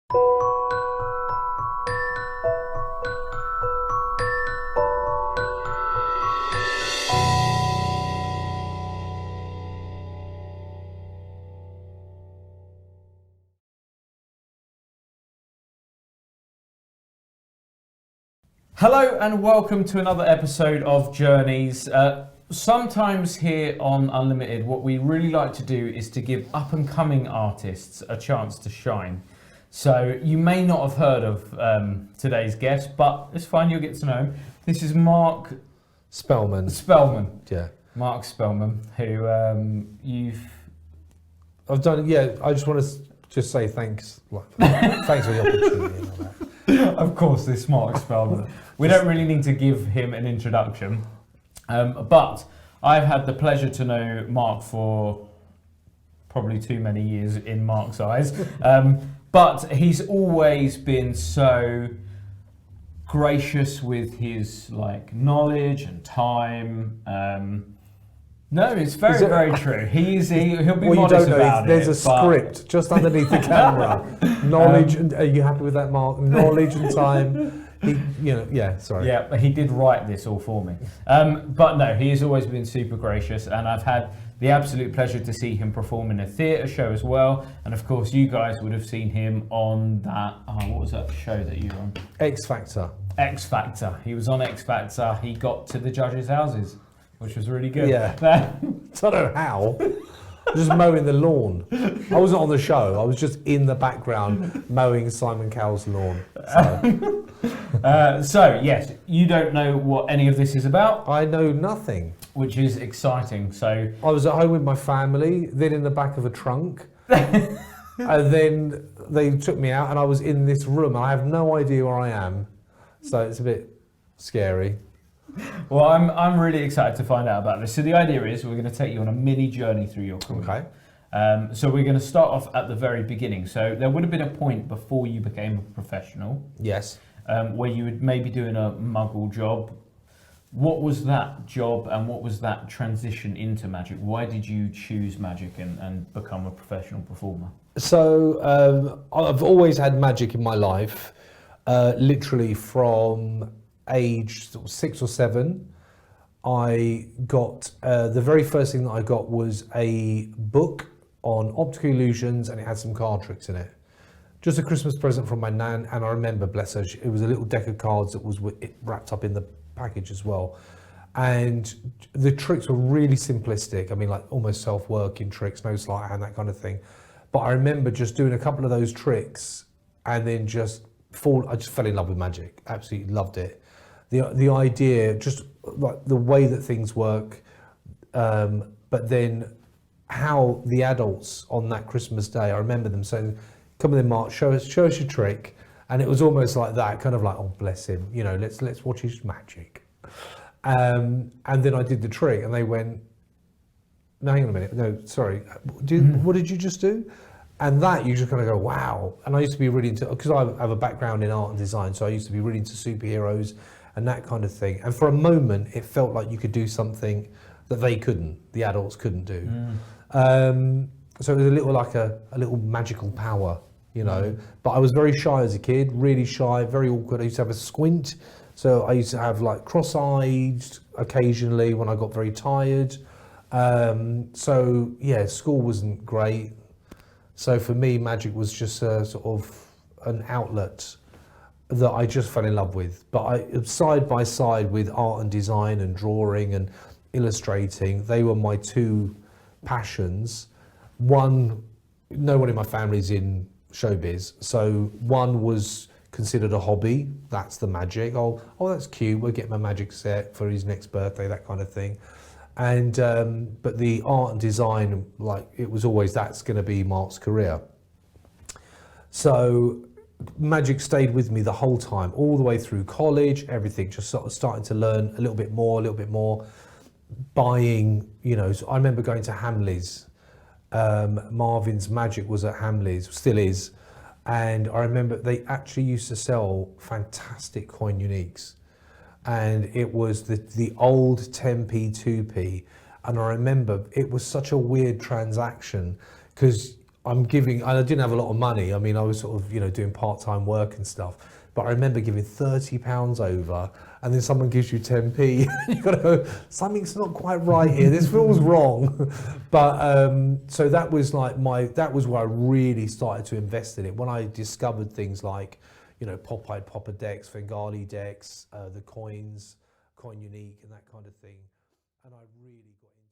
Hello and welcome to another episode of Journeys. Sometimes here on Unlimited, what we really like to do is to give up and coming artists a chance to shine. So you may not have heard of today's guest, but it's fine, you'll get to know him. This is Marc Spelmann. Yeah. Marc Spelmann, who I've done, yeah, I just want to say thanks. Thanks for the opportunity and all that. Of course, this Marc Spelmann. We don't really need to give him an introduction, but I've had the pleasure to know Marc for probably too many years in Marc's eyes, but he's always been so gracious with his knowledge and time. No, it's very true. He'll be modest about it. There's a script just underneath the camera. Knowledge, and are you happy with that, Marc? Knowledge and time. Yeah, he did write this all for me. But no, he has always been super gracious, and I've had the absolute pleasure to see him perform in a theatre show as well. And of course, you guys would have seen him on that. What was that show that you were on? X Factor. X Factor. He was on X Factor. He got to the judges' houses, which was really good. Yeah. I don't know how. Just mowing the lawn. I wasn't on the show. I was just in the background mowing Simon Cowell's lawn. So yes, you don't know what any of this is about. I know nothing. Which is exciting. So I was at home with my family, then in the back of a trunk, and then they took me out, and I was in this room. I have no idea where I am, so it's a bit scary. Well, I'm really excited to find out about this. So the idea is we're going to take you on a mini journey through your career. Okay. So we're going to start off at the very beginning. So there would have been a point before you became a professional. Yes. Where you would maybe doing a muggle job. What was that job and what was that transition into magic? Why did you choose magic and become a professional performer? So I've always had magic in my life, literally from age 6 or 7. I got, the very first thing that I got was a book on optical illusions, and it had some card tricks in it. Just a Christmas present from my nan, and I remember, bless her, it was a little deck of cards that was wrapped up in the package as well. And the tricks were really simplistic. I mean, like almost self-working tricks, no sleight of hand, that kind of thing. But I remember just doing a couple of those tricks and then I just fell in love with magic. Absolutely loved it. The idea, just like the way that things work, but then how the adults on that Christmas day, I remember them saying, "Come on then, Marc, show us your trick." And it was almost like that, kind of like, "Oh, bless him, let's watch his magic." And then I did the trick, and they went, "No, hang on a minute. No, sorry. What did you just do?" And that you just kind of go, "Wow!" And I used to be really into, because I have a background in art and design, so I used to be really into superheroes and that kind of thing. And for a moment, it felt like you could do something that they couldn't, the adults couldn't do. So it was a little magical power, But I was very shy as a kid, really shy, very awkward. I used to have a squint. So I used to have like occasionally when I got very tired. So yeah, school wasn't great. So for me, magic was just a sort of an outlet that I just fell in love with. But side by side with art and design and drawing and illustrating, they were my two passions. One, no one in my family's in showbiz, so one was considered a hobby. That's the magic. Oh, that's cute. We'll get my magic set for his next birthday, that kind of thing. And but the art and design, it was always, that's going to be Marc's career. So magic stayed with me the whole time, all the way through college, everything, just sort of starting to learn a little bit more, buying, so I remember going to Hamleys. Marvin's Magic was at Hamleys, still is. And I remember they actually used to sell fantastic coin uniques. And it was the old 10p, 2p. And I remember it was such a weird transaction because I'm giving, and I didn't have a lot of money. I mean, I was sort of, doing part-time work and stuff. But I remember giving £30 over, and then someone gives you 10p. You got to go, something's not quite right here. This feels wrong. But so that was like that was where I really started to invest in it. When I discovered things like, Popeye Popper decks, Bengali decks, the coins, Coin Unique, and that kind of thing. And I really got into